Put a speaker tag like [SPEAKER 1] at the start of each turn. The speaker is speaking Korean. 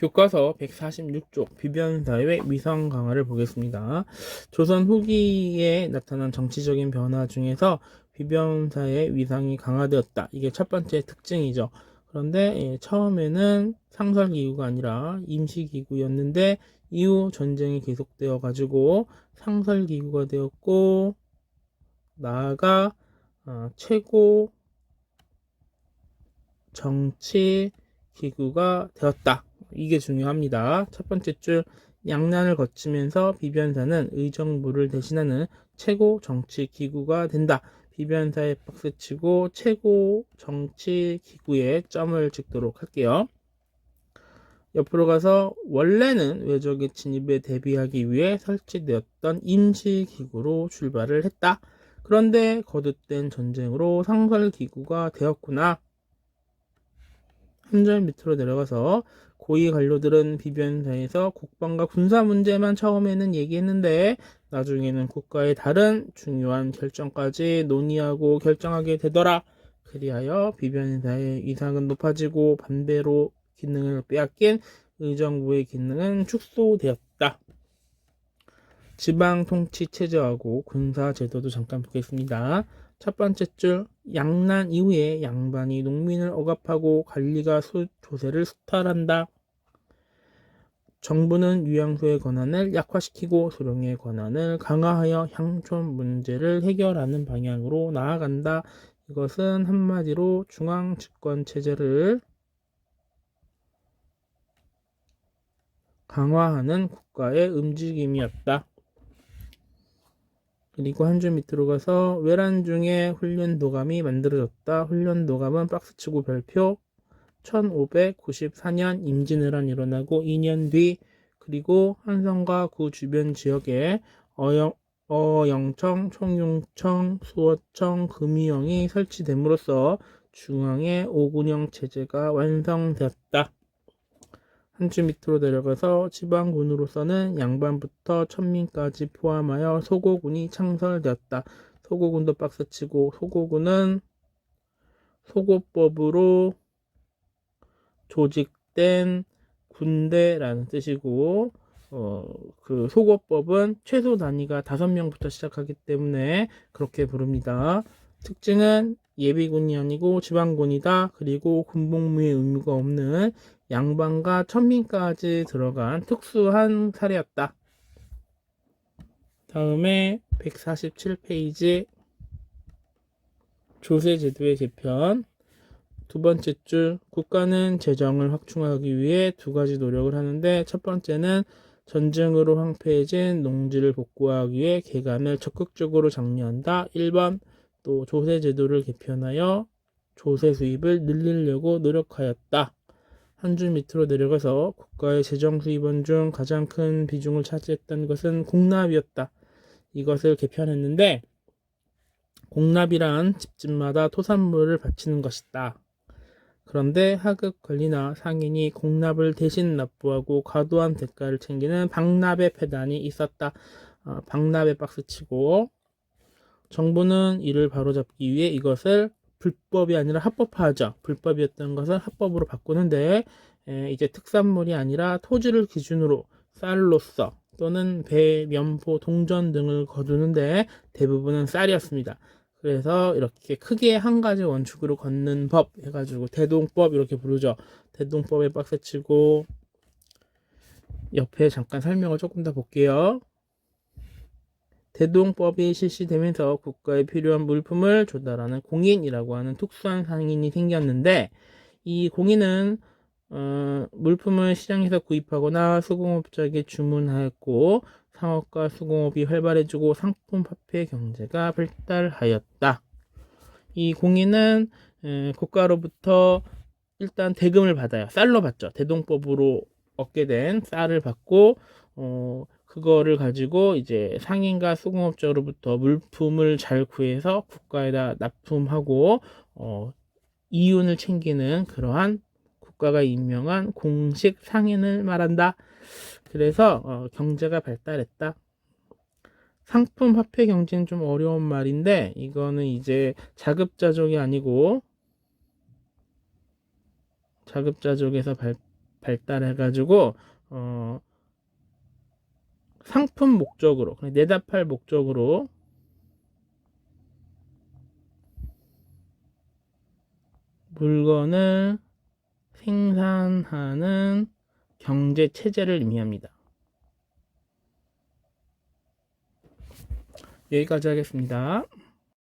[SPEAKER 1] 교과서 146쪽 비변사회 위상 강화를 보겠습니다. 조선 후기에 나타난 정치적인 변화 중에서 비변사의 위상이 강화되었다. 이게 첫 번째 특징이죠. 그런데 처음에는 상설기구가 아니라 임시기구였는데 이후 전쟁이 계속되어 가지고 상설기구가 되었고 나아가 최고 정치 기구가 되었다. 이게 중요합니다. 첫 번째 줄 양난을 거치면서 비변사는 의정부를 대신하는 최고 정치 기구가 된다. 비변사에 박스치고 최고 정치 기구에 점을 찍도록 할게요. 옆으로 가서 원래는 외적의 진입에 대비하기 위해 설치되었던 임시기구로 출발을 했다. 그런데 거듭된 전쟁으로 상설기구가 되었구나. 한 절 밑으로 내려가서 고위 관료들은 비변사에서 국방과 군사 문제만 처음에는 얘기했는데 나중에는 국가의 다른 중요한 결정까지 논의하고 결정하게 되더라. 그리하여 비변사의 위상은 높아지고 반대로 기능을 빼앗긴 의정부의 기능은 축소되었다. 지방 통치 체제하고 군사 제도도 잠깐 보겠습니다. 첫 번째 줄 양난 이후에 양반이 농민을 억압하고 관리가 조세를 수탈한다. 정부는 유양소의 권한을 약화시키고 소령의 권한을 강화하여 향촌 문제를 해결하는 방향으로 나아간다. 이것은 한마디로 중앙 집권 체제를 강화하는 국가의 움직임이었다. 그리고 한 줄 밑으로 가서 외란 중에 훈련도감이 만들어졌다. 훈련도감은 박스치고 별표 1594년 임진왜란이 일어나고 2년 뒤 그리고 한성과 그 주변 지역에 어영청, 총융청, 수어청, 금이영이 설치됨으로써 중앙의 오군영 체제가 완성되었다. 한 줄 밑으로 내려가서 지방군으로서는 양반부터 천민까지 포함하여 소고군이 창설되었다. 소고군도 박스치고 소고군은 소고법으로 조직된 군대라는 뜻이고 그 소고법은 최소 단위가 5명부터 시작하기 때문에 그렇게 부릅니다. 특징은 예비군이 아니고 지방군이다. 그리고 군복무의 의무가 없는 양반과 천민까지 들어간 특수한 사례였다. 다음에 147페이지 조세제도의 개편. 두 번째 줄 국가는 재정을 확충하기 위해 두 가지 노력을 하는데 첫 번째는 전쟁으로 황폐해진 농지를 복구하기 위해 개간을 적극적으로 장려한다. 1번 또 조세제도를 개편하여 조세 수입을 늘리려고 노력하였다. 한 줄 밑으로 내려가서 국가의 재정 수입원 중 가장 큰 비중을 차지했던 것은 공납이었다. 이것을 개편했는데 공납이란 집집마다 토산물을 바치는 것이다. 그런데 하급 관리나 상인이 공납을 대신 납부하고 과도한 대가를 챙기는 박납의 폐단이 있었다. 박납의 박스치고 정부는 이를 바로잡기 위해 이것을 불법이 아니라 합법화하죠. 불법이었던 것을 합법으로 바꾸는데 이제 특산물이 아니라 토지를 기준으로 쌀로서 또는 배, 면포, 동전 등을 거두는데 대부분은 쌀이었습니다. 그래서 이렇게 크게 한 가지 원칙으로 걷는 법 해가지고 대동법 이렇게 부르죠. 대동법에 박스치고 옆에 잠깐 설명을 조금 더 볼게요. 대동법이 실시되면서 국가에 필요한 물품을 조달하는 공인이라고 하는 특수한 상인이 생겼는데 이 공인은 물품을 시장에서 구입하거나 수공업자에게 주문하였고 상업과 수공업이 활발해지고 상품 화폐 경제가 발달하였다. 이 공인은 국가로부터 일단 대금을 받아요. 쌀로 받죠. 대동법으로 얻게 된 쌀을 받고 그거를 가지고 이제 상인과 수공업자로부터 물품을 잘 구해서 국가에다 납품하고 이윤을 챙기는 그러한 국가가 임명한 공식 상인을 말한다. 그래서 경제가 발달했다. 상품 화폐 경제는 좀 어려운 말인데 이거는 이제 자급자족이 아니고 자급자족에서 발달해가지고 상품 목적으로, 내다팔 목적으로 물건을 생산하는 경제 체제를 의미합니다. 여기까지 하겠습니다.